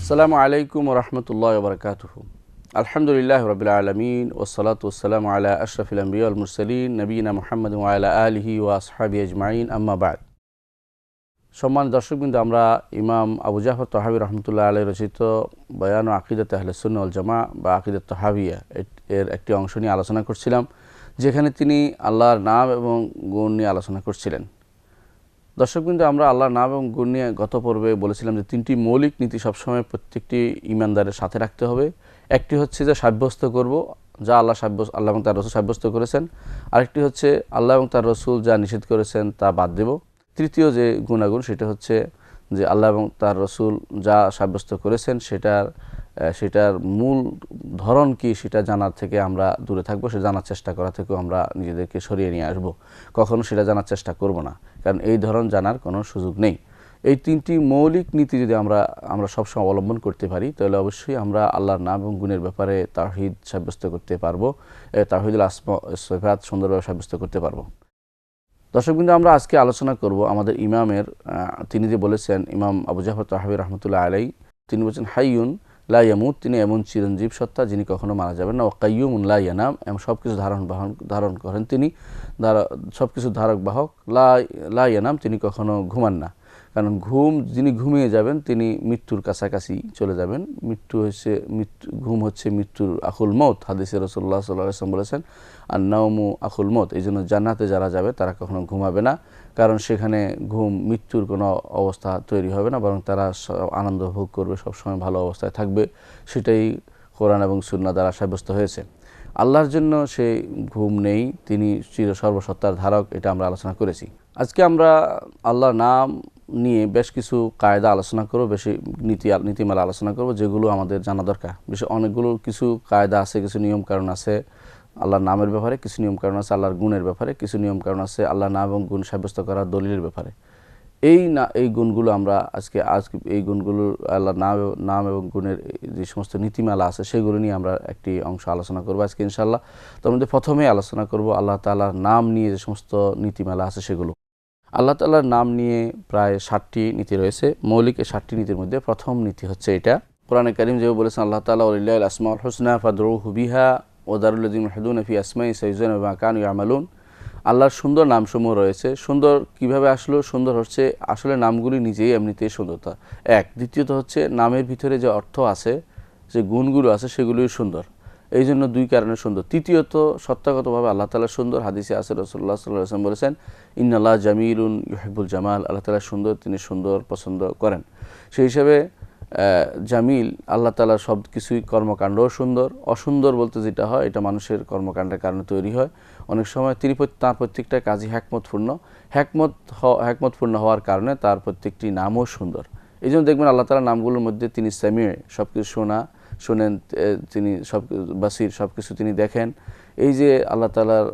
আসসালামু আলাইকুম ওরহমতুল্লাহ বরকাতুহু। আলহামদুলিল্লাহ রবিল আলমিন ওসলাত ওসালাম আলা আশরফিল আম্বিয়া ওয়াল মুরসালিন নবীনা মুহাম্মদ ওয়া আলা আলিহি ওয়া আসহাবি আজমাইন আম্মা বাদ। সম্মানিত দর্শকবৃন্দ, আমরা ইমাম আবু জাফর তহাবী রহমতুল্লাহ আলাইহি রচিত বয়ান ও আকিদাত আহলে সুন্নাহ ওয়াল জামা বা আকিদাত তহাবিয়া এর একটি অংশ নিয়ে আলোচনা করছিলাম, যেখানে তিনি আল্লাহর নাম এবং গুণ নিয়ে আলোচনা করছিলেন। দর্শকবৃন্দ, আমরা আল্লাহর নাম এবং গুণ নিয়ে গত পর্বে বলেছিলাম যে তিনটি মৌলিক নীতি সবসময় প্রত্যেকটি ঈমানদারের সাথে রাখতে হবে। একটি হচ্ছে যে সাব্যস্ত করব যা আল্লাহ এবং তার রসুল সাব্যস্ত করেছেন, আরেকটি হচ্ছে আল্লাহ এবং তার রসুল যা নিষেধ করেছেন তা বাদ দেব। তৃতীয় যে গুণাগুণ সেটা হচ্ছে যে আল্লাহ এবং তার রসুল যা সাব্যস্ত করেছেন সেটার মূল ধরন কি সেটা জানার থেকে আমরা দূরে থাকবো, সে জানার চেষ্টা করা থেকেও আমরা নিজেদেরকে সরিয়ে নিয়ে আসব। কখনো সেটা জানার চেষ্টা করব না, কারণ এই ধরন জানার কোনো সুযোগ নেই। এই তিনটি মৌলিক নীতি যদি আমরা সবসময় অবলম্বন করতে পারি, তাহলে অবশ্যই আমরা আল্লাহর নাম এবং গুণের ব্যাপারে তাওহীদ সাব্যস্ত করতে পারবো, তাওহীদুল আসমা সিফাত সুন্দরভাবে সাব্যস্ত করতে পারবো। দর্শকবৃন্দ, আমরা আজকে আলোচনা করব আমাদের ইমামের, তিনি যে বলেছেন, ইমাম আবু জাফর তহাবী রহমতুল্লাহ আলাইহি, তিনি বলছেন হাইয়ুন লা ইয়ামুত, তিনি এমন চিরঞ্জীব সত্তা যিনি কখনো মারা যাবেন না। ও কাইয়ুমুন লা ইয়ানাম, এমন সব কিছু ধারণ করেন তিনি, সব কিছু ধারক বাহক। লা ইয়ানাম, তিনি কখনো ঘুমান না, কারণ যিনি ঘুমিয়ে যাবেন তিনি মৃত্যুর কাছাকাছি চলে যাবেন। ঘুম হচ্ছে মৃত্যুর আখুল মৌত। হাদিসে রাসূলুল্লাহ সাল্লাল্লাহু আলাইহি ওয়াসাল্লাম বলেছেন আন-নাওমু আখুল মৌত। এই জন্য জান্নাতে যারা যাবে তারা কখনো ঘুমাবে না, কারণ সেখানে মৃত্যুর কোনো অবস্থা তৈরি হবে না, বরং তারা আনন্দ ভোগ করবে, সবসময় ভালো অবস্থায় থাকবে। সেটাই কোরআন এবং সুন্নাহ দ্বারা সাব্যস্ত হয়েছে। আল্লাহর জন্য সে ঘুম নেই, তিনি সর্বসত্তার ধারক, এটা আমরা আলোচনা করেছি। আজকে আমরা আল্লাহর নাম নিয়ে বেশ কিছু কায়দা আলোচনা করব, বেশি নীতিমালা আলোচনা করব, যেগুলো আমাদের জানা দরকার। অনেকগুলো কিছু কায়দা আছে, কিছু নিয়মকানুন আছে আল্লাহর নামের ব্যাপারে, কিছু নিয়মকানুন আছে আল্লাহর গুণের ব্যাপারে, কিছু নিয়মকানুন আছে আল্লাহর নাম এবং গুণ সাব্যস্ত করার দলিলের ব্যাপারে। এই গুণগুলো আমরা আজকে এই গুণগুলোর আল্লাহর নাম এবং গুণের যে সমস্ত নীতিমালা আছে সেগুলো নিয়ে আমরা একটি অংশ আলোচনা করব আজকে ইনশাআল্লাহ। তার মধ্যে প্রথমেই আলোচনা করব আল্লাহ তাআলার নাম নিয়ে যে সমস্ত নীতিমালা আছে সেগুলো। আল্লাহ তাআলার নাম নিয়ে প্রায় 60টি নীতি রয়েছে। মৌলিক এই 60টি নীতির মধ্যে প্রথম নীতি হচ্ছে এটা। কোরআনে কারীম যেভাবে বলেছেন আল্লাহ তাআলা ওয়ালিল্লাহিল আসমাউল হুসনা ফাদউহু বিহা ওয়া দারুল লাযিনা ইউলহিদুনা ফি আসমাই সাইয়্যিজুনা বিমা কানু ইয়ামালুন। আল্লাহর সুন্দর নামসমূহ রয়েছে। সুন্দর কিভাবে আসলো? সুন্দর হচ্ছে আসলে নামগুলি নিজেই এমনিতেই সুন্দরতা এক। দ্বিতীয়ত হচ্ছে নামের ভিতরে যে অর্থ আছে, যে গুণগুলো আছে সেগুলোই সুন্দর, এই জন্য দুই কারণে সুন্দর। তৃতীয়ত সত্তাগতভাবে আল্লাহ তাআলা সুন্দর। হাদিসে আছে রাসূলুল্লাহ সাল্লাল্লাহু আলাইহি ওয়াসাল্লাম বলেছেন ইন্নাল্লাহ জামিলুন ইউহিব্বুল জামাল, আল্লাহ তাআলা সুন্দর, তিনি সুন্দর পছন্দ করেন। সেই হিসাবে জামিল আল্লাহ তাআলার সব কিছুই, কর্মকাণ্ডও সুন্দর। অসুন্দর বলতে যেটা হয় এটা মানুষের কর্মকাণ্ডের কারণে তৈরি হয়। অনেক সময় তার প্রত্যেকটা কাজই হ্যাকমতপূর্ণ হওয়ার কারণে তার প্রত্যেকটি নামও সুন্দর। এই জন্য দেখবেন আল্লাহ তাআলার নামগুলোর মধ্যে তিনি সামিউ, সব কিছু শোনেন, তিনি বাসির, সব কিছু তিনি দেখেন। এই যে আল্লাহ তাআলার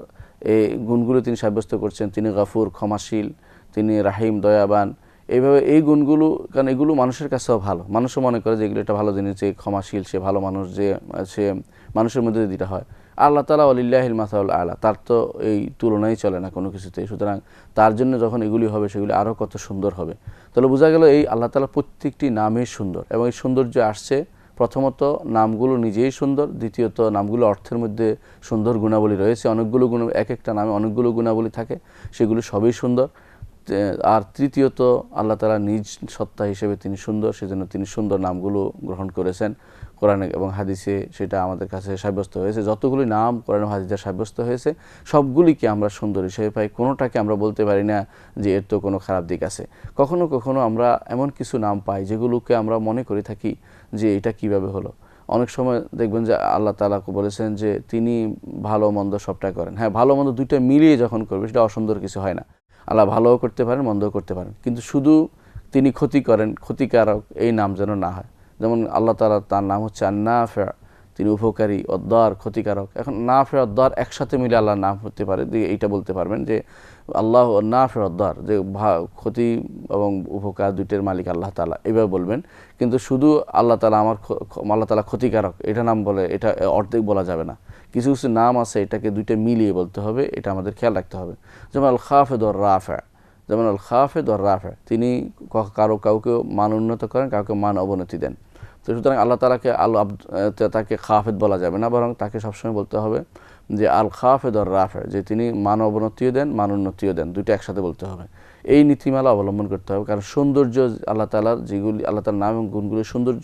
এই গুণগুলো তিনি সাব্যস্ত করছেন, তিনি গাফুর, ক্ষমাশীল, তিনি রাহিম, দয়াবান। এইভাবে এই গুণগুলো, কারণ এগুলো মানুষের কাছেও ভালো, মানুষও মনে করে যে এগুলো একটা ভালো জিনিস, যে ক্ষমাশীল, সে ভালো মানুষ, যে সে মানুষের মধ্যে যেটা হয়। আল্লাহ তাআলা ওয়ালিল্লাহিল মাসাউল আলা, তার তো এই তুলনাই চলে না কোনো কিছুতেই। সুতরাং তার জন্য যখন এগুলি হবে সেগুলি আরও কত সুন্দর হবে। তাহলে বোঝা গেল এই আল্লাহ তাআলা প্রত্যেকটি নামই সুন্দর, এবং এই সৌন্দর্য আসছে প্রথমত নামগুলো নিজেই সুন্দর, দ্বিতীয়ত নামগুলো অর্থের মধ্যে সুন্দর গুণাবলী রয়েছে। অনেকগুলো এক একটা নামে অনেকগুলো গুণাবলী থাকে, সেগুলো সবই সুন্দর। আর তৃতীয়ত আল্লাহ তাআলা নিজ সত্তা হিসেবে তিনি সুন্দর, সেজন্য তিনি সুন্দর নামগুলো গ্রহণ করেছেন কোরআনে এবং হাদিসে, সেটা আমাদের কাছে সাব্যস্ত হয়েছে। যতগুলি নাম কোরআন ও হাদিসে সাব্যস্ত হয়েছে সবগুলিকে আমরা সুন্দর হিসেবে পাই, কোনোটাকে আমরা বলতে পারি না যে এর তো কোনো খারাপ দিক আছে। কখনো কখনো আমরা এমন কিছু নাম পাই যেগুলোকে আমরা মনে করে থাকি যে এটা কিভাবে হলো। অনেক সময় দেখবেন যে আল্লাহ তাআলা বলেছেন যে তিনি ভালো মন্দ সবটা করেন। হ্যাঁ, ভালো মন্দ দুইটা মিলিয়ে যখন করবে সেটা অসুন্দর কিছু হয় না। আল্লাহ ভালোও করতে পারেন, মন্দও করতে পারেন, কিন্তু শুধু তিনি ক্ষতি করেন, ক্ষতিকারক এই নাম যেন না হয়। যেমন আল্লাহ তাআলা, তার নাম হচ্ছে আন-নাফি', তিনি উপকারী, অদ্দার ক্ষতিকারক। এখন নাফি' অদ্দার একসাথে মিলে আল্লাহর নাম হতে পারে, যে এইটা বলতে পারবেন যে আল্লাহ নাফি' অদ্দার, যে ক্ষতি এবং উপকার দুইটার মালিক আল্লাহ তাআলা, এভাবে বলবেন। কিন্তু শুধু আল্লাহ তাআলা ক্ষতিকারক এটা নাম বলে এটা অর্ধেক বলা যাবে না। কিছু কিছু নাম আছে এটাকে দুইটা মিলিয়ে বলতে হবে, এটা আমাদের খেয়াল রাখতে হবে। যেমন আল খাফিদ ওয়ার রাফি', তিনি কাউকে মান উন্নত করেন, কাউকে মান অবনতি দেন। তো সুতরাং আল্লাহ তাআলাকে তাকে খাফেদ বলা যাবে না, বরং তাকে সবসময় বলতে হবে যে আল খাফেদ আর রাফে, যে তিনি মান অবনতিও দেন মান উন্নতিও দেন, দুইটা একসাথে বলতে হবে। এই নীতিমালা অবলম্বন করতে হবে, কারণ সৌন্দর্য আল্লাহ তাআলার যেগুলি আল্লাহ তাআলার নাম এবং গুণগুলি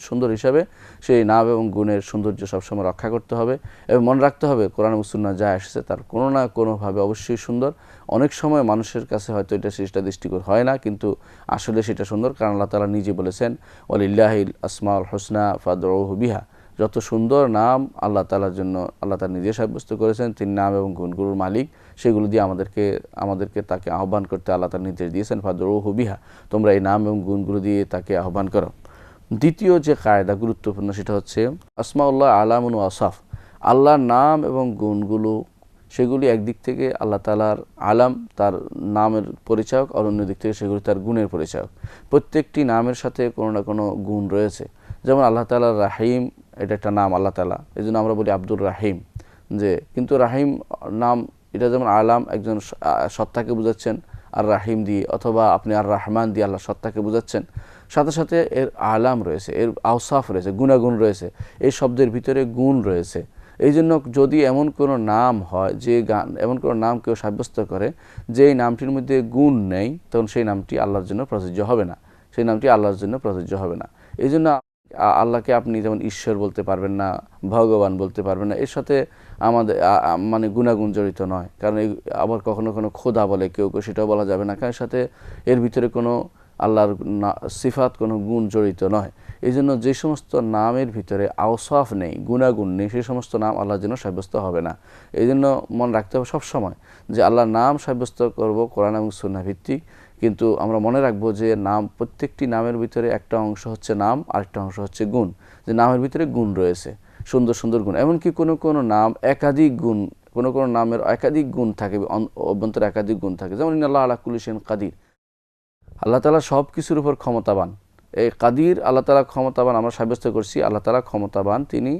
সুন্দর হিসাবে সেই নাম এবং গুণের সৌন্দর্য সবসময় রক্ষা করতে হবে এবং মনে রাখতে হবে কোরআন এবং সুন্নাহ যা এসেছে তার কোনো না কোনোভাবে অবশ্যই সুন্দর। অনেক সময় মানুষের কাছে হয়তো সেটা দৃষ্টিকর হয় না, কিন্তু আসলে সেটা সুন্দর, কারণ আল্লাহ তাআলা নিজে বলেছেন ওয়ালিল্লাহিল আসমাউল হুসনা ফাদউহু বিহা, যত সুন্দর নাম আল্লাহ তাআলার জন্য আল্লাহ তাআলা নিজে সাব্যস্ত করেছেন, তিনি নাম এবং গুণগুলোর মালিক, সেগুলো দিয়ে আমাদেরকে তাকে আহ্বান করতে আল্লাহ তাআলা নির্দেশ দিয়েছেন ফাদউহু বিহা, তোমরা এই নাম এবং গুণগুলো দিয়ে তাকে আহ্বান করো। দ্বিতীয় যে কায়দা গুরুত্বপূর্ণ সেটা হচ্ছে আসমাউল্লাহ আলামুন ওয়া আসাফ, আল্লাহর নাম এবং গুণগুলো সেগুলি একদিক থেকে আল্লাহ তাআলার আলাম, তার নামের পরিচায়ক, আর অন্য দিক থেকে সেগুলি তার গুণের পরিচায়ক। প্রত্যেকটি নামের সাথে কোনো না কোনো গুণ রয়েছে। যেমন আল্লাহ তাআলার রাহিম, এটা একটা নাম আল্লাহ তাআলা, এই জন্য আমরা বলি আব্দুর রাহিম, যে কিন্তু রাহিম নাম এটা যেমন আলাম একজন সত্তাকে বোঝাচ্ছেন আর রাহিম দিয়ে, অথবা আপনি আর রহমান দিয়ে আল্লাহ সত্তাকে বোঝাচ্ছেন, সাথে সাথে এর আলাম রয়েছে, এর আওসাফ রয়েছে, গুণাগুণ রয়েছে, এই শব্দের ভিতরে গুণ রয়েছে। এই জন্য যদি এমন কোনো নাম হয় এমন কোনো নাম কেউ সাব্যস্ত করে যে এই নামটির মধ্যে গুণ নেই, তখন সেই নামটি আল্লাহর জন্য প্রযোজ্য হবে না, সেই নামটি আল্লাহর জন্য প্রযোজ্য হবে না। এই জন্য আল্লাহকে আপনি যেমন ঈশ্বর বলতে পারবেন না, ভগবান বলতে পারবেন না, এর সাথে আমাদের মানে গুণাগুণ জড়িত নয়। কারণ আবার কখনো খোদা বলে কেউ, সেটাও বলা যাবে না, কারণ এর সাথে এর ভিতরে কোনো আল্লাহর সিফাত, কোনো গুণ জড়িত নয়। এই জন্য যে সমস্ত নামের ভিতরে আওসাফ নেই, গুণাগুণ নেই, সেই সমস্ত নাম আল্লাহর জন্য সাব্যস্ত হবে না। এই জন্য মনে রাখতে হবে সবসময় যে আল্লাহর নাম সাব্যস্ত করব কোরআন এবং সুন্নাহ ভিত্তিক, কিন্তু আমরা মনে রাখবো যে প্রত্যেকটি নামের ভিতরে একটা অংশ হচ্ছে নাম, আরেকটা অংশ হচ্ছে গুণ, যে নামের ভিতরে গুণ রয়েছে, সুন্দর সুন্দর গুণ। এমনকি কোনো নাম একাধিক গুণ, কোনো নামের একাধিক গুণ থাকে, অভ্যন্তরে একাধিক গুণ থাকে। যেমন ইন্নাল্লাহ আলা কুল্লি শাইইন কাদির, আল্লাহ তাআলা সব কিছুর উপর ক্ষমতাবান। এই কাদির, আল্লাহ তাআলা ক্ষমতাবান আমরা সাব্যস্ত করছি, আল্লাহ তাআলা ক্ষমতাবান, তিনি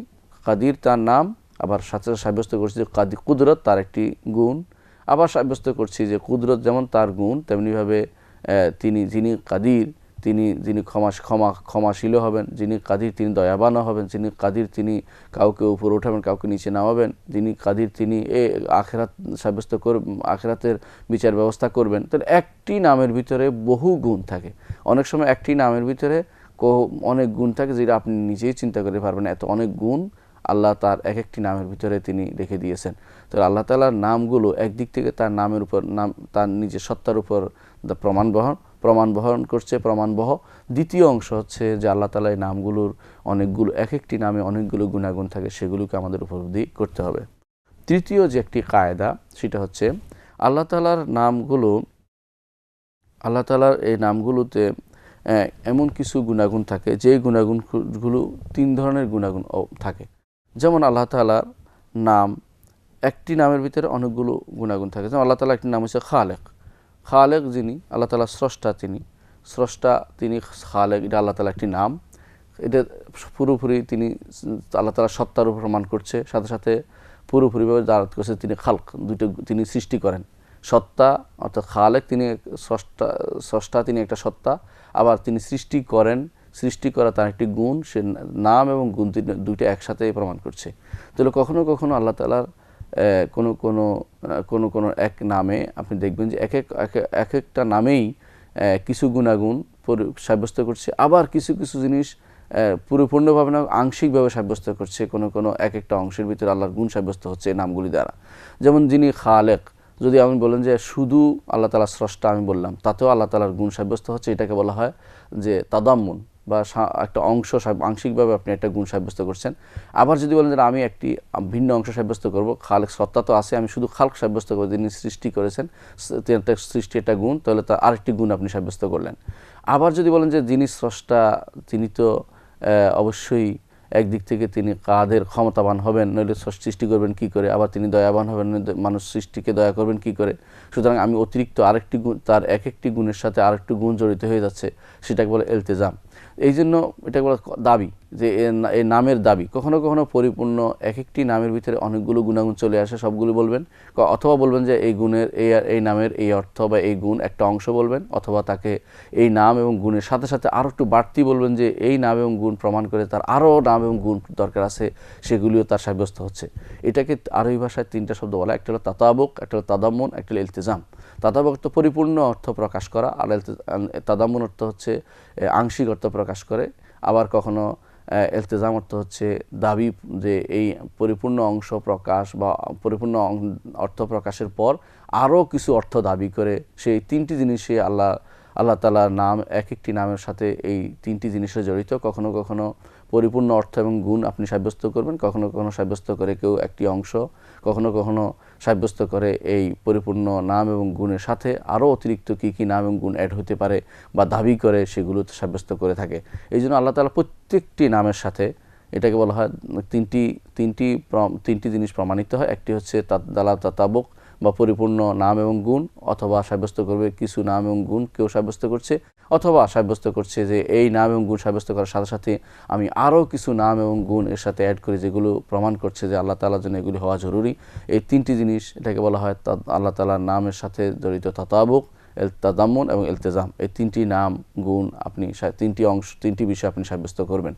কাদির তার নাম, আবার সাথে সাব্যস্ত করছি যে কুদরত তার একটি গুণ, আবার সাব্যস্ত করছি যে কুদরত যেমন তার গুণ, তেমনিভাবে যিনি কাদির যিনি ক্ষমাশীল হবেন, যিনি কাদির তিনি দয়াবানও হবেন, যিনি কাদির তিনি কাউকে উপরে উঠাবেন, কাউকে নিচে নামাবেন, যিনি কাদির তিনি আখিরাত সাব্যস্ত আখিরাতের বিচার ব্যবস্থা করবেন। তাহলে একটি নামের ভিতরে বহু গুণ থাকে। অনেক সময় একটি নামের ভিতরে অনেক গুণ থাকে, যেটা আপনি নিজেই চিন্তা করে পারবেন, এত অনেক গুণ আল্লাহ তার এক একটি নামের ভিতরে তিনি রেখে দিয়েছেন। তো আল্লাহ তাআলার নামগুলো একদিক থেকে তার নামের উপর তার নিজের সত্তার উপর প্রমাণ বহন করছে, প্রমাণবহ। দ্বিতীয় অংশ হচ্ছে যে আল্লাহ তাআলা এই নামগুলোর অনেকগুলো, এক একটি নামে অনেকগুলো গুণাগুণ থাকে, সেগুলোকে আমাদের উপলব্ধি করতে হবে। তৃতীয় যে একটি কায়দা সেটা হচ্ছে আল্লাহ তাআলার এই নামগুলোতে এমন কিছু গুণাগুণ থাকে, যে গুণাগুণগুলো তিন ধরনের গুণাগুণ থাকে। যেমন আল্লাহ তাআলার নাম, একটি নামের ভিতরে অনেকগুলো গুণাগুণ থাকে। যেমন আল্লাহ তাআলার একটি নাম হচ্ছে খালেক, যিনি আল্লাহ তাআলা স্রষ্টা, তিনি খালেক, এটা আল্লাহ তাআলার একটি নাম। এটা পুরোপুরি তিনি আল্লাহ তাআলার সত্তার উপর প্রমাণ করছে, সাথে সাথে পুরোপুরিভাবে দাঁড়াত করছে তিনি খালক, তিনি সৃষ্টি করেন। সত্তা অর্থাৎ খালেক, তিনি স্রষ্টা, তিনি একটা সত্তা, আবার তিনি সৃষ্টি করেন, সৃষ্টি করা তার একটি গুণ, সে নাম এবং গুণ দুইটা একসাথে প্রমাণ করছে। তাহলে কখনো কখনো আল্লাহ তাআলার কোনো এক নামে আপনি দেখবেন যে এক একটা নামেই কিছু গুণাগুণ সাব্যস্ত করছে, আবার কিছু জিনিস পরিপূর্ণভাবে না, আংশিকভাবে সাব্যস্ত করছে। কোনো এক একটা অংশের ভিতরে আল্লাহর গুণ সাব্যস্ত হচ্ছে এই নামগুলি দ্বারা। যেমন যিনি খালেক, যদি আমি বলেন যে শুধু আল্লাহ তাআলা স্রষ্টা আমি বললাম, তাতেও আল্লাহ তাআলার গুণ সাব্যস্ত হচ্ছে, এটাকে বলা হয় যে তাদাম্মুন, বা একটা অংশ আংশিকভাবে আপনি একটা গুণ সাব্যস্ত করছেন। আবার যদি বলেন যে আমি একটি ভিন্ন অংশ সাব্যস্ত করব, খালেক সত্তা তো আছে, আমি শুধু খালক সাব্যস্ত করব, যিনি সৃষ্টি করেছেন, সৃষ্টি একটা গুণ, তাহলে তার আরেকটি গুণ আপনি সাব্যস্ত করলেন। আবার যদি বলেন যে যিনি স্রষ্টা, তিনি তো অবশ্যই একদিক থেকে তিনি কাদের ক্ষমতাবান হবেন, নইলে সৃষ্টি করবেন কি করে, আবার তিনি দয়াবান হবেন, মানুষ সৃষ্টিকে দয়া করবেন কি করে। সুতরাং আমি অতিরিক্ত আরেকটি গুণ, তার এক একটি গুণের সাথে আরেকটি গুণ জড়িত হয়ে যাচ্ছে, সেটাকে বলে ইলতিজাম। এই জন্য এটাকে বলে দাবি, যে এই নামের দাবি, কখনো কখনো পরিপূর্ণ এক একটি নামের ভিতরে অনেকগুলো গুণাগুণ চলে আসে, সবগুলো বলবেন, অথবা বলবেন যে এই গুণের এই নামের এই অর্থ বা এই গুণ একটা অংশ বলবেন, অথবা তাকে এই নাম এবং গুণের সাথে সাথে আরও একটু বাড়তি বলবেন যে এই নাম এবং গুণ প্রমাণ করে তার আরও নাম এবং গুণ দরকার আছে, সেগুলিও তার সাব্যস্ত হচ্ছে। এটাকে আরবি ভাষায় 3টা শব্দ বলা, একটা হলো তাতাবুক, একটা হলো তাদাম্মুন, একটা হলো ইলতিজাম। তাতাবুক তো পরিপূর্ণ অর্থ প্রকাশ করা, আর তাদাম্মুন অর্থ হচ্ছে আংশিক অর্থ প্রকাশ করে, আবার কখনো ইলতিজাম অর্থ হচ্ছে দাবি, যে এই পরিপূর্ণ অংশ প্রকাশ বা পরিপূর্ণ অর্থ প্রকাশের পর আরও কিছু অর্থ দাবি করে। সেই 3টি জিনিসে আল্লাহ তাআলার নাম এক একটি নামের সাথে এই 3টি জিনিসে জড়িত। কখনো কখনো পরিপূর্ণ অর্থ এবং গুণ আপনি সাব্যস্ত করবেন, কখনো কখনো সাব্যস্ত করে কেউ একটি অংশ, কখনো কখনো সাব্যস্ত করে এই পরিপূর্ণ নাম এবং গুণের সাথে আরও অতিরিক্ত কী কী নাম এবং গুণ অ্যাড হতে পারে বা দাবি করে সেগুলো সাব্যস্ত করে থাকে। এই জন্য আল্লাহ তাআলা প্রত্যেকটি নামের সাথে, এটাকে বলা হয় তিনটি জিনিস প্রমাণিত হয়। একটি হচ্ছে তাতাবুক বা পরিপূর্ণ নাম এবং গুণ, অথবা সাব্যস্ত করবে কিছু নাম এবং গুণ কেউ সাব্যস্ত করছে, অথবা সাব্যস্ত করছে যে এই নাম এবং গুণ সাব্যস্ত করার সাথে সাথে আমি আরও কিছু নাম এবং গুণ এর সাথে অ্যাড করি, যেগুলো প্রমাণ করছে যে আল্লাহ তাআলার জন্য এগুলি হওয়া জরুরি। এই 3টি জিনিস, এটাকে বলা হয় আল্লাহ তাআলার নামের সাথে জড়িত তাতাবুক, তাদাম্মুন এবং ইলতিজাম। এই 3টি নাম গুণ আপনি 3টি বিষয় আপনি সাব্যস্ত করবেন।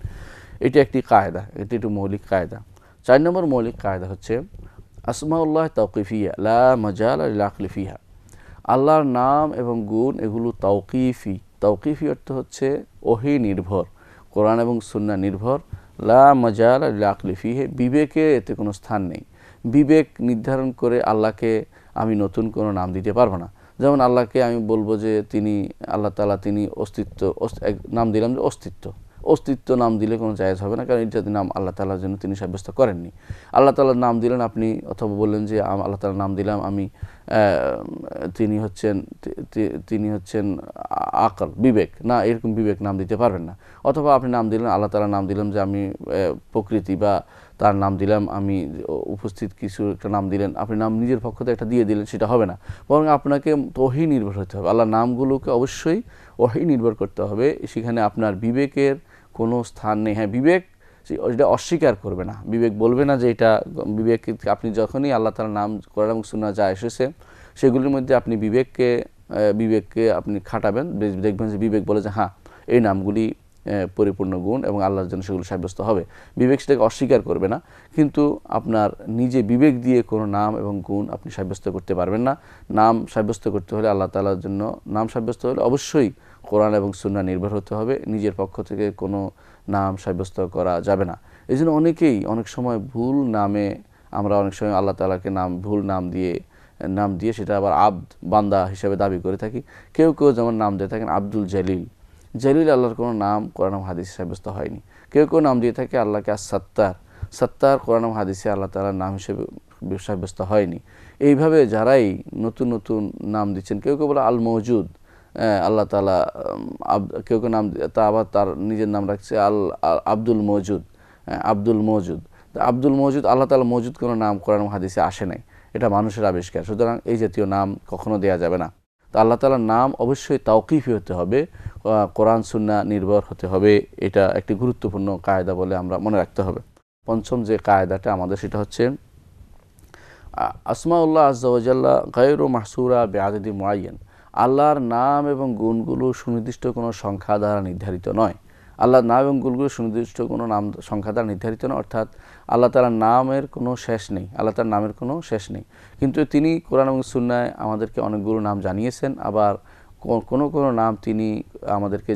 এটি একটি কায়দা, এটি একটি মৌলিক কায়দা। 4 নম্বর মৌলিক কায়দা হচ্ছে আসমাউল্লাহ তাওকিফিয়া লা মাজাল লিল আকলি ফিহা। আল্লাহর নাম এবং গুণ এগুলো তাওকিফি অর্থ হচ্ছে ওহী নির্ভর, কোরআন এবং সুন্নাহ নির্ভর। লা মাজাল লিল আকলি ফিহে, বিবেকে এতে কোনো স্থান নেই। বিবেক নির্ধারণ করে আল্লাহকে আমি নতুন কোনো নাম দিতে পারবো না। যেমন আল্লাহকে আমি বলবো যে তিনি আল্লাহ তাআলা, তিনি অস্তিত্ব, নাম দিলাম যে অস্তিত্ব নাম দিলে কোনো জায়েজ হবে না, কারণ এটা নাম আল্লাহ তাআলার জন্য তিনি সাব্যস্ত করেননি। আল্লাহ তাআলার নাম দিলেন আপনি, অথবা বললেন যে আল্লাহ তাআলার নাম দিলাম আমি, তিনি হচ্ছেন আকল, বিবেক, না, এরকম বিবেক নাম দিতে পারবেন না। অথবা আপনি নাম দিলেন, আল্লাহ তাআলার নাম দিলাম যে আমি প্রকৃতি, বা তার নাম দিলাম আমি উপস্থিত কিছু একটা নাম দিলেন, আপনি নাম নিজের পক্ষ থেকে একটা দিয়ে দিলেন, সেটা হবে না। বরং আপনাকে ওহী নির্ভর হতে হবে। আল্লাহর নামগুলোকে অবশ্যই ওহী নির্ভর করতে হবে, সেখানে আপনার বিবেকের কোনো স্থান নেই। হ্যাঁ, বিবেক এটা অস্বীকার করবে না, বিবেক বলবে না যে এটা, বিবেক আপনি যখনই আল্লাহ তাআলার নাম কোরআন এবং সুন্নাহ যা এসেছে সেগুলির মধ্যে আপনি বিবেককে আপনি খাটাবেন, দেখবেন যে বিবেক বলে যে হ্যাঁ এই নামগুলি পরিপূর্ণ গুণ এবং আল্লাহর জন্য সেগুলো সাব্যস্ত হবে। বিবেক সেটাকে অস্বীকার করবে না, কিন্তু আপনার নিজে বিবেক দিয়ে কোনো নাম এবং গুণ আপনি সাব্যস্ত করতে পারবেন না। নাম সাব্যস্ত করতে হলে, আল্লাহ তাআলার জন্য নাম সাব্যস্ত হলে অবশ্যই কোরআন এবং সুন্নাহ নির্ভর হতে হবে, নিজের পক্ষ থেকে কোনো নাম সাব্যস্ত করা যাবে না। এই জন্য অনেক সময় ভুল নামে, আমরা অনেক সময় আল্লাহ তাআলাকে ভুল নাম দিয়ে সেটা আবার বান্দা হিসেবে দাবি করে থাকি। কেউ যেমন নাম দিয়ে থাকেন আব্দুল জলিল, আল্লাহর কোনো নাম কোরআন এবং হাদিসে সাব্যস্ত হয়নি। কেউ নাম দিয়ে থাকে আল্লাহকে সত্তার, কোরআন এবং হাদিসে আল্লাহ তাআলার নাম হিসেবে সাব্যস্ত হয়নি। এইভাবে যারাই নতুন নতুন নাম দিচ্ছেন, কেউ বলে আল মওজুদ, আল্লাহ তাআলা, কেউ নাম আবার তার নিজের নাম রাখছে আব্দুল মওজুদ, আব্দুল মওজুদ, আল্লাহ তাআলা মওজুদ কোনো নাম কোরআন এবং হাদিসে আসে নাই, এটা মানুষের আবিষ্কার। সুতরাং এই জাতীয় নাম কখনো দেয়া যাবে না। তো আল্লাহ তাআলার নাম অবশ্যই তাওকিফি হতে হবে, কোরআন সুন্নাহ নির্ভর হতে হবে। এটা একটি গুরুত্বপূর্ণ কায়দা বলে আমরা মনে রাখতে হবে। পঞ্চম যে কায়দাটা আমাদের, সেটা হচ্ছে আসমাউল্লাহ আযজা ওয়া জাল্লা গায়রু মাহসুরা বিআদাদি মুআয়্যান। আল্লাহর নাম এবং গুণগুলো সুনির্দিষ্ট কোনো সংখ্যা দ্বারা নির্ধারিত নয়। আল্লাহর নাম এবং গুণগুলো সুনির্দিষ্ট কোনো সংখ্যা দ্বারা নির্ধারিত নয়, অর্থাৎ আল্লাহ তাআলার নামের কোনো শেষ নেই, কিন্তু তিনি কোরআন এবং সুন্নাহয় আমাদেরকে অনেকগুলো নাম জানিয়েছেন, আবার কোনো নাম তিনি আমাদেরকে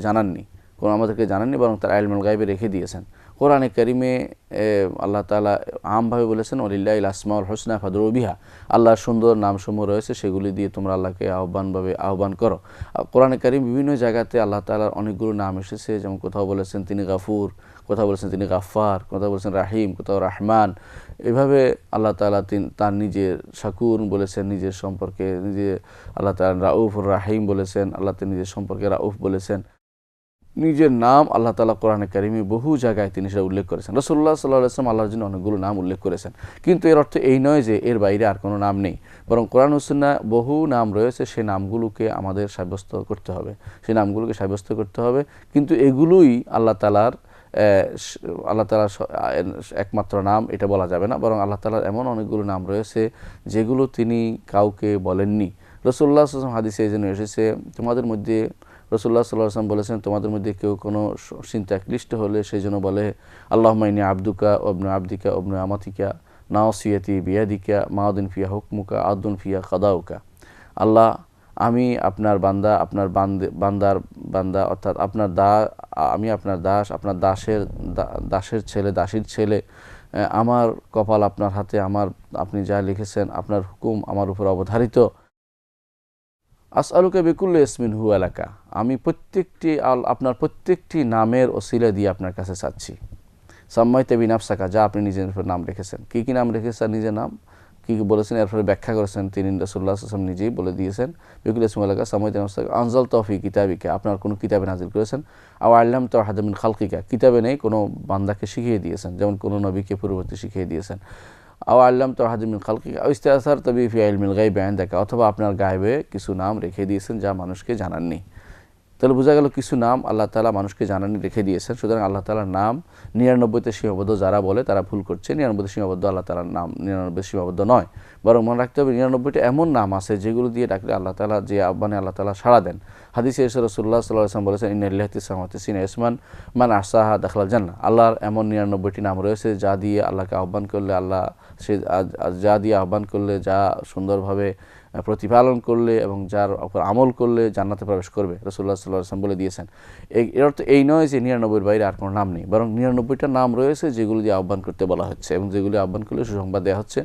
জানাননি, বরং তার ইলমুল গায়বে রেখে দিয়েছেন। কোরআনে কারিমে আল্লাহ তাআলা আমভাবে বলেছেন ওয়ালিল্লাহিল আসমাউল হুসনা ফাদউ বিহা, আল্লাহর সুন্দর নামসমূহ রয়েছে, সেগুলি দিয়ে তোমরা আল্লাহকে আহ্বান করো। কোরআনে কারিম বিভিন্ন জায়গাতে আল্লাহ তাআলার অনেকগুলো নাম এসেছে, যেমন কোথাও বলেছেন তিনি গাফুর, কোথাও বলেছেন তিনি গাফফার, কোথাও বলেছেন রাহিম, কোথাও রাহমান। এভাবে আল্লাহ তাআলা তার নিজের শাকুর বলেছেন, নিজের সম্পর্কে আল্লাহ তাআলা রাউফুর রাহিম বলেছেন, আল্লাহ নিজের সম্পর্কে রাউফ বলেছেন। নিজের নাম আল্লাহ তাআলা কোরআনে কারিমে বহু জায়গায় তিনি সেটা উল্লেখ করেছেন। রাসূলুল্লাহ সাল্লাল্লাহু আলাইহি ওয়াসাল্লাম আল্লাহর জন্য অনেকগুলো নাম উল্লেখ করেছেন, কিন্তু এর অর্থ এই নয় যে এর বাইরে আর কোনো নাম নেই, বরং কোরআন ও সুন্নাহ বহু নাম রয়েছে, সেই নামগুলোকে আমাদের সাব্যস্ত করতে হবে, কিন্তু এগুলোই আল্লাহ তাআলার আল্লাহ তাআলার একমাত্র নাম এটা বলা যাবে না, বরং আল্লাহ তাআলার এমন অনেকগুলো নাম রয়েছে যেগুলো তিনি কাউকে বলেননি। রাসূলুল্লাহ সাল্লাল্লাহু আলাইহি ওয়াসাল্লাম হাদিসে এই জন্য এসেছে, তোমাদের মধ্যে রাসূলুল্লাহ সাল্লাল্লাহু আলাইহি ওয়াসাল্লাম বলেছেন, তোমাদের মধ্যে কেউ কোনো চিন্তায় ক্লিষ্ট হলে সেই জন্য বলে আল্লাহুম্মা ইন্নী আবদুকা ওয়া ইবনু আবদিকা ওয়া ইবনু আমাতিকা নাওসিয়াতি বিয়াদিকা মাদিন ফিয়া হুকমুকা আদলুন ফিয়া কাদাউকা। আল্লাহ, আমি আপনার বান্দা, আপনার বান্দার বান্দা, অর্থাৎ আমি আপনার দাস, আপনার দাসের ছেলে, দাসীর ছেলে। আমার কপাল আপনার হাতে, আপনি যা লিখেছেন, আপনার হুকুম আমার উপর অবধারিত। আসআলুকা বিকুল্লি ইসমিন হুয়া লাকা, আমি আপনার প্রত্যেকটি নামের ওসিলা দিয়ে আপনার কাছে চাচ্ছি। সাম্মাইতা বিনাফসাকা, যা আপনি নিজের উপর নাম রেখেছেন। কী কী নাম রেখেছেন, নিজের নাম কী কী বলেছেন, এরপরে ব্যাখ্যা করেছেন তিনি, রাসূলুল্লাহ সাল্লাল্লাহু আলাইহি ওয়াসাল্লাম নিজেই বলে দিয়েছেন। বিকুল্লি ইসমিন হুয়া লাকা সাম্মাইতা বিনাফসাকা আনজালতাহু ফি কিতাবিকা, আপনার কোনো কিতাবে নাজিল করেছেন। আও আল্লামতাহু আহাদাম মিন খালকিকা, কিতাবে নেই, কোনো বান্দাকে শিখিয়ে দিয়েছেন, যেমন কোনো নবীকে পূর্ববর্তী শিখিয়ে দিয়েছেন। আও আল্লামতাহু আহাদাম মিন খালকিকা আও ইসতাআসারতা বিহি ফি ইলমিল গায়বি ইনদাকা, অথবা আপনার গায়বে কিছু নাম রেখে দিয়েছেন যা মানুষকে জানাননি। তাহলে বোঝা গেল কিছু নাম আল্লাহ তাআলা মানুষকে জানানি রেখে দিয়েছেন। সুতরাং আল্লাহ তাআলার নাম 99তে সীমাবদ্ধ, যারা বলে তারা ভুল করছে। 99তে সীমাবদ্ধ আল্লাহ তাআলার নাম 99 সীমাবদ্ধ নয়, বরং মনে রাখতে হবে 99টা এমন নাম আছে যেগুলো দিয়ে ডাকলে আল্লাহ তাআলা, যে আহ্বানে আল্লাহ তাআলা সাড়া দেন। হাদিসে এসে রাসূলুল্লাহ সাল্লাল্লাহু আলাইহি ওয়াসাল্লাম বলেছেন, ইন্না লিল্লাহি তিসআতা ওয়াতিসিনা ইসমান মান আহসাহা দাখালাল জান্নাহ, আল্লাহর এমন 99টি নাম রয়েছে যা দিয়ে আল্লাহকে আহ্বান করলে, যা সুন্দরভাবে প্রতিপালন করলে এবং যার উপর আমল করলে জান্নাতে প্রবেশ করবে। রাসূলুল্লাহ সাল্লাল্লাহু আলাইহি ওয়াসাল্লাম বলে দিয়েছেন। এর অর্থ এই নয় যে 99-এর বাইরে আর কোনো নাম নেই, বরং 99টা নাম রয়েছে যেগুলো দিয়ে আহ্বান করতে বলা হচ্ছে এবং যেগুলি আহ্বান করলে সুসংবাদ দেওয়া হচ্ছে।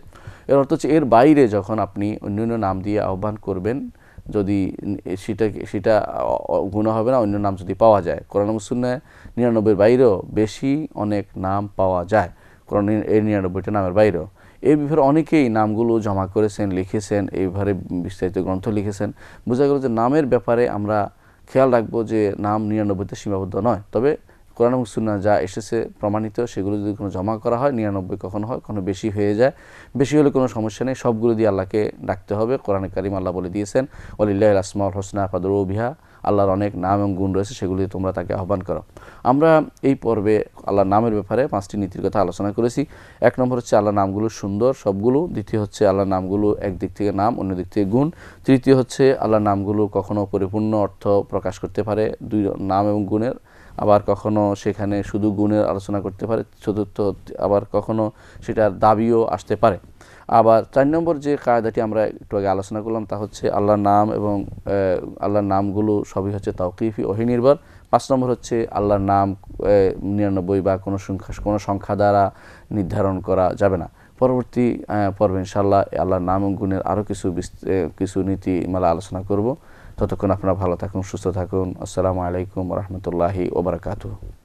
এর অর্থ হচ্ছে এর বাইরে যখন আপনি অন্যান্য নাম দিয়ে আহ্বান করবেন, যদি সেটা গুনাহ হবে না, অন্য নাম যদি পাওয়া যায়। কোরআন এবং সুন্নাহয় 99-এর বাইরেও বেশি অনেক নাম পাওয়া যায়, কোরআন এই 99টা নামের বাইরেও। এই ব্যাপারে অনেকেই নামগুলো জমা করেছেন, লিখেছেন, এই ব্যাপারে বিস্তারিত গ্রন্থ লিখেছেন। বোঝা গেল যে নামের ব্যাপারে আমরা খেয়াল রাখবো যে নাম 99তে সীমাবদ্ধ নয়, তবে কোরআন এবং সুন্নাহ যা এসেছে প্রমাণিত সেগুলো যদি কোনো জমা করা হয় 99 কখনো হয়, কখনো বেশি হয়ে যায়। বেশি হলে কোনো সমস্যা নেই, সবগুলো দিয়ে আল্লাহকে ডাকতে হবে। কোরআনে কারিম আল্লাহ বলে দিয়েছেন, ওয়ালিল্লাহিল আসমাউল হুসনা ফাদউহু বিহা, আল্লাহর অনেক নাম এবং গুণ রয়েছে, সেগুলি তোমরা তাকে আহ্বান করো। আমরা এই পর্বে আল্লাহর নামের ব্যাপারে 5টি নীতির কথা আলোচনা করেছি। 1 নম্বর হচ্ছে আল্লাহর নামগুলো সুন্দর সবগুলো। দ্বিতীয় হচ্ছে আল্লাহর নামগুলো একদিক থেকে নাম, অন্য দিক থেকে গুণ। তৃতীয় হচ্ছে আল্লাহর নামগুলো কখনো পরিপূর্ণ অর্থ প্রকাশ করতে পারে, দুই নাম এবং গুণের, আবার কখনো সেখানে শুধু গুণের আলোচনা করতে পারে। চতুর্থ, আবার কখনো সেটার দাবিও আসতে পারে। আবার 4 নম্বর যে কায়দাটি আমরা একটু আগে আলোচনা করলাম তা হচ্ছে আল্লাহর নাম এবং আল্লাহর নামগুলো সবই হচ্ছে তাওকিফি, ওহী নির্ভর। 5 নম্বর হচ্ছে আল্লাহর নাম 99 বা কোনো সংখ্যা দ্বারা নির্ধারণ করা যাবে না। পরবর্তী পর্বে ইনশাআল্লাহ আল্লাহর নাম এবং গুণের আরও কিছু নীতিমালা আলোচনা করব। ততক্ষণ আপনারা ভালো থাকুন, সুস্থ থাকুন। আসসালামু আলাইকুম ওয়া রাহমাতুল্লাহি ওয়া বারাকাতুহু।